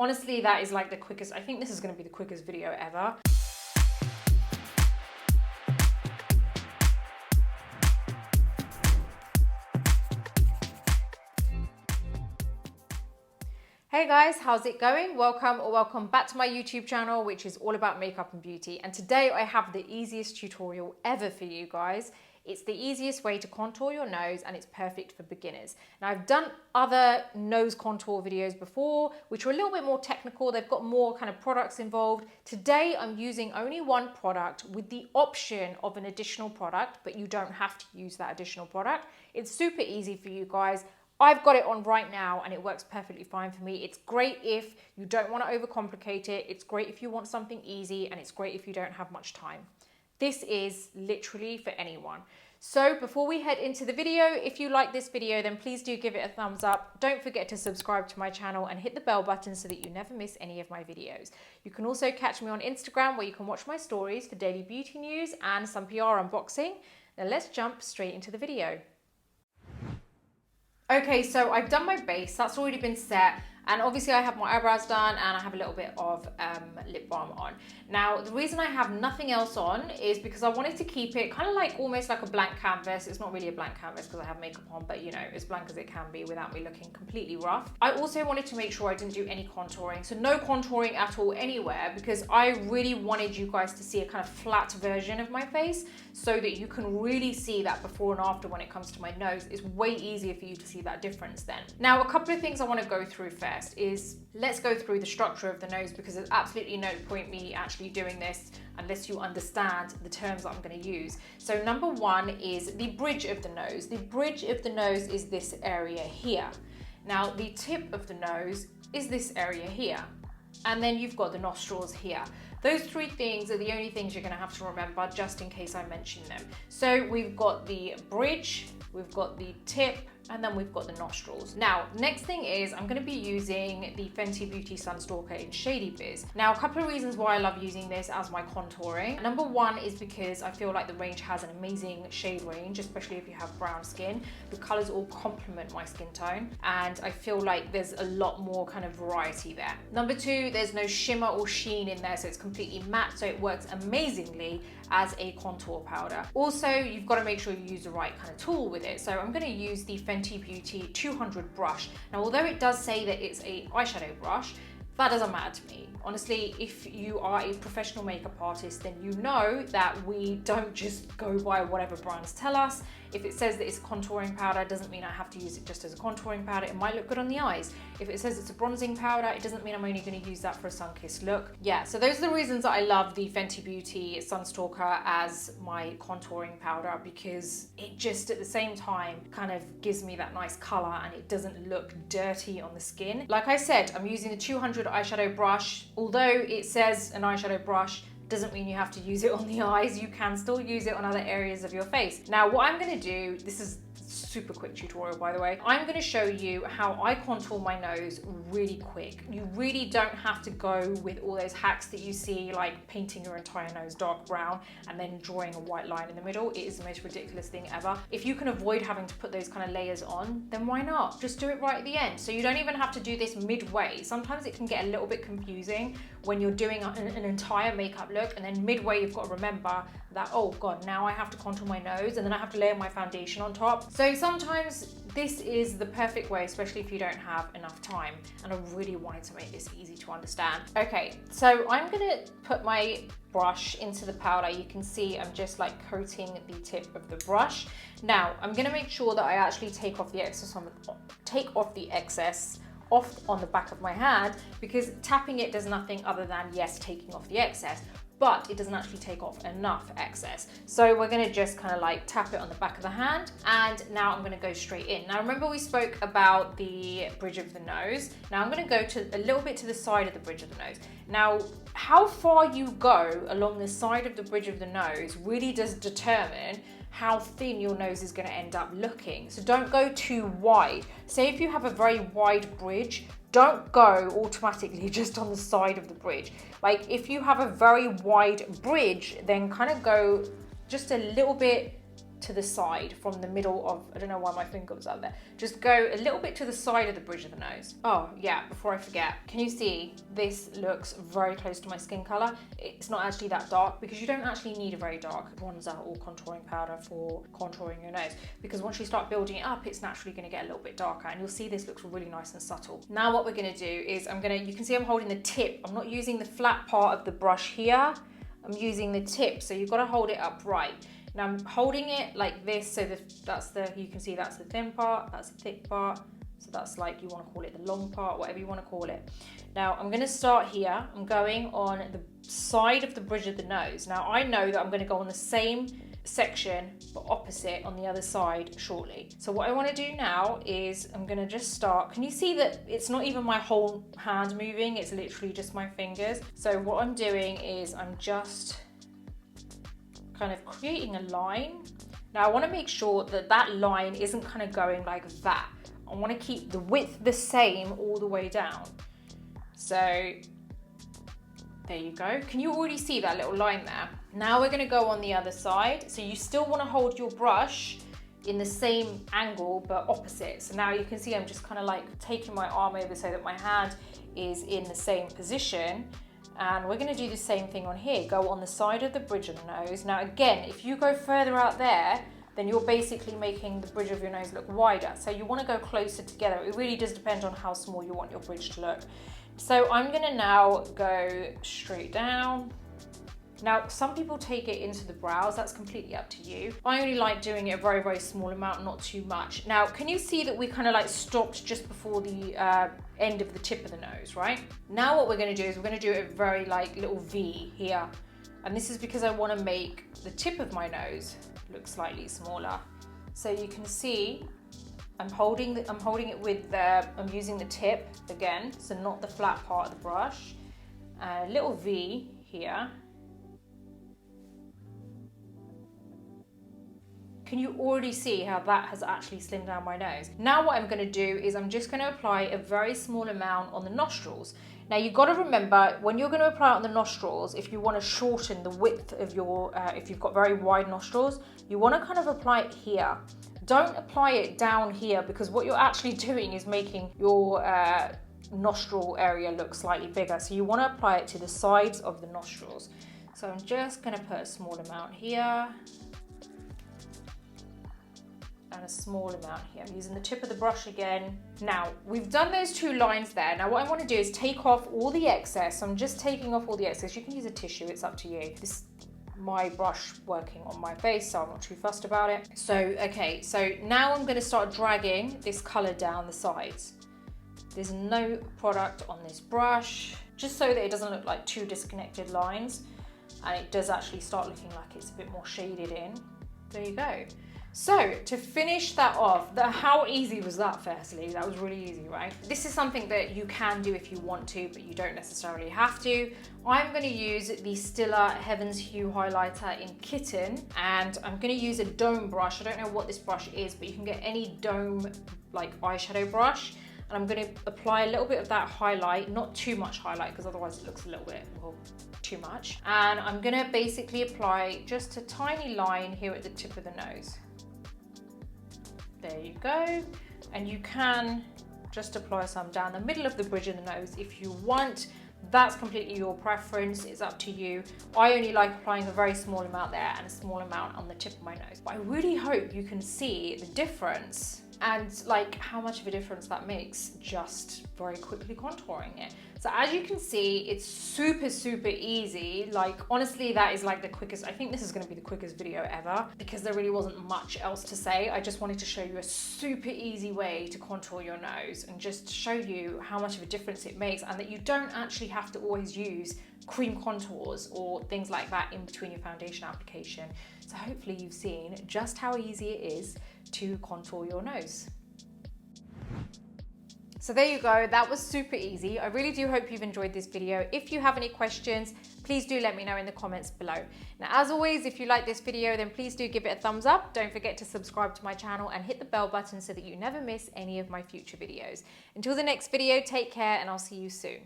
Honestly, that is like the quickest, I think this is gonna be the quickest video ever. Hey guys, how's it going? Welcome back to my YouTube channel, which is all about makeup and beauty. And today I have the easiest tutorial ever for you guys. It's the easiest way to contour your nose and it's perfect for beginners. Now I've done other nose contour videos before, which are a little bit more technical. They've got more kind of products involved. Today I'm using only one product with the option of an additional product, but you don't have to use that additional product. It's super easy for you guys. I've got it on right now and it works perfectly fine for me. It's great if you don't want to overcomplicate it. It's great if you want something easy, and it's great if you don't have much time. This is literally for anyone. So before we head into the video, if you like this video, then please do give it a thumbs up. Don't forget to subscribe to my channel and hit the bell button so that you never miss any of my videos. You can also catch me on Instagram, where you can watch my stories for daily beauty news and some PR unboxing. Now let's jump straight into the video. Okay, so I've done my base, that's already been set, and obviously I have my eyebrows done and I have a little bit of lip balm on. Now, the reason I have nothing else on is because I wanted to keep it kind of like almost like a blank canvas. It's not really a blank canvas because I have makeup on, but you know, as blank as it can be without me looking completely rough. I also wanted to make sure I didn't do any contouring, so no contouring at all anywhere, because I really wanted you guys to see a kind of flat version of my face so that you can really see that before and after when it comes to my nose. It's way easier for you to see that difference then. Now, a couple of things I want to go through first is let's go through the structure of the nose, because there's absolutely no point me actually doing this unless you understand the terms that I'm going to use. So number one is the bridge of the nose. The bridge of the nose is this area here. Now the tip of the nose is this area here. And then you've got the nostrils here. Those three things are the only things you're going to have to remember, just in case I mention them. So we've got the bridge, we've got the tip, and then we've got the nostrils. Now, next thing is I'm going to be using the Fenty Beauty Sunstalker in Shady Biz. Now, a couple of reasons why I love using this as my contouring. Number one is because I feel like the range has an amazing shade range, especially if you have brown skin. The colors all complement my skin tone, and I feel like there's a lot more kind of variety there. Number two, there's no shimmer or sheen in there, so it's completely matte, so it works amazingly as a contour powder. Also, you've got to make sure you use the right kind of tool with it. So I'm going to use the Fenty Beauty 200 brush. Now, although it does say that it's a eyeshadow brush, that doesn't matter to me. Honestly, if you are a professional makeup artist, then you know that we don't just go by whatever brands tell us. If it says that it's a contouring powder, it doesn't mean I have to use it just as a contouring powder. It might look good on the eyes. If it says it's a bronzing powder, it doesn't mean I'm only going to use that for a sun-kissed look. Yeah, so those are the reasons that I love the Fenty Beauty Sunstalker as my contouring powder, because it just at the same time kind of gives me that nice color and it doesn't look dirty on the skin. Like I said, I'm using the 200 eyeshadow brush. Although it says an eyeshadow brush, doesn't mean you have to use it on the eyes. You can still use it on other areas of your face. Now, what I'm going to do, this is super quick tutorial by the way, I'm going to show you how I contour my nose really quick. You really don't have to go with all those hacks that you see, like painting your entire nose dark brown and then drawing a white line in the middle. It is the most ridiculous thing ever. If you can avoid having to put those kind of layers on, then why not? Just do it right at the end. So you don't even have to do this midway. Sometimes it can get a little bit confusing when you're doing an entire makeup look, and then midway you've got to remember that, oh god, now I have to contour my nose and then I have to layer my foundation on top. So sometimes this is the perfect way, especially if you don't have enough time, and I really wanted to make this easy to understand. Okay, so I'm gonna put my brush into the powder. You can see I'm just like coating the tip of the brush. Now I'm gonna make sure that I actually take off the excess off on the back of my hand, because tapping it does nothing other than, yes, taking off the excess, but it doesn't actually take off enough excess. So we're gonna just kind of like tap it on the back of the hand, and now I'm gonna go straight in. Now remember we spoke about the bridge of the nose. Now I'm gonna go to a little bit to the side of the bridge of the nose. Now, how far you go along the side of the bridge of the nose really does determine how thin your nose is going to end up looking. So don't go too wide. Say if you have a very wide bridge, don't go automatically just on the side of the bridge. Like if you have a very wide bridge, then kind of go just a little bit to the side from the middle of, I don't know why my finger was out there. Just go a little bit to the side of the bridge of the nose. Oh yeah, before I forget, can you see this looks very close to my skin color? It's not actually that dark because you don't actually need a very dark bronzer or contouring powder for contouring your nose, because once you start building it up, it's naturally going to get a little bit darker, and you'll see this looks really nice and subtle. Now what we're going to do is you can see I'm holding the tip. I'm not using the flat part of the brush here. I'm using the tip, so you've got to hold it upright. Now I'm holding it like this, so you can see that's the thin part, that's the thick part. So that's like, you want to call it the long part, whatever you want to call it. Now I'm going to start here. I'm going on the side of the bridge of the nose. Now I know that I'm going to go on the same section but opposite on the other side shortly. So what I want to do now is I'm going to just start. Can you see that it's not even my whole hand moving, it's literally just my fingers. So what I'm doing is I'm just kind of creating a line. Now I want to make sure that that line isn't kind of going like that. I want to keep the width the same all the way down. So there you go. Can you already see that little line there? Now we're going to go on the other side. So you still want to hold your brush in the same angle but opposite. So now you can see I'm just kind of like taking my arm over so that my hand is in the same position. And we're going to do the same thing on here. Go on the side of the bridge of the nose. Now again, if you go further out there, then you're basically making the bridge of your nose look wider. So you want to go closer together. It really does depend on how small you want your bridge to look. So I'm going to now go straight down. Now, some people take it into the brows. That's completely up to you. I only like doing it a very, very small amount, not too much. Now, can you see that we kind of like stopped just before the end of the tip of the nose, right? Now what we're going to do is we're going to do a very like little V here. And this is because I want to make the tip of my nose look slightly smaller. So you can see I'm holding it with I'm using the tip again, so not the flat part of the brush. A little V here. Can you already see how that has actually slimmed down my nose? Now what I'm going to do is I'm just going to apply a very small amount on the nostrils. Now you've got to remember, when you're going to apply it on the nostrils, if you want to shorten the width of your, if you've got very wide nostrils, you want to kind of apply it here. Don't apply it down here, because what you're actually doing is making your nostril area look slightly bigger. So you want to apply it to the sides of the nostrils. So I'm just going to put a small amount here. And a small amount here. I'm using the tip of the brush again. Now, we've done those two lines there. Now, what I want to do is take off all the excess. So I'm just taking off all the excess. You can use a tissue, it's up to you. This is my brush working on my face, so I'm not too fussed about it. So, okay, so now I'm going to start dragging this color down the sides. There's no product on this brush, just so that it doesn't look like two disconnected lines. And it does actually start looking like it's a bit more shaded in. There you go. So to finish that off, how easy was that firstly? That was really easy, right? This is something that you can do if you want to, but you don't necessarily have to. I'm going to use the Stila Heaven's Hue highlighter in Kitten, and I'm going to use a dome brush. I don't know what this brush is, but you can get any dome like eyeshadow brush. And I'm going to apply a little bit of that highlight, not too much highlight, because otherwise it looks a little bit, well, too much. And I'm going to basically apply just a tiny line here at the tip of the nose. There you go. And you can just apply some down the middle of the bridge of the nose if you want. That's completely your preference, it's up to you. I only like applying a very small amount there and a small amount on the tip of my nose. But I really hope you can see the difference and like how much of a difference that makes just very quickly contouring it. So as you can see, it's super, super easy. Like honestly, that is like the quickest, I think this is gonna be the quickest video ever because there really wasn't much else to say. I just wanted to show you a super easy way to contour your nose and just show you how much of a difference it makes, and that you don't actually have to always use cream contours or things like that in between your foundation application. So hopefully you've seen just how easy it is to contour your nose. So there you go, that was super easy. I really do hope you've enjoyed this video. If you have any questions, please do let me know in the comments below. Now, as always, if you like this video, then please do give it a thumbs up. Don't forget to subscribe to my channel and hit the bell button so that you never miss any of my future videos. Until the next video, take care and I'll see you soon.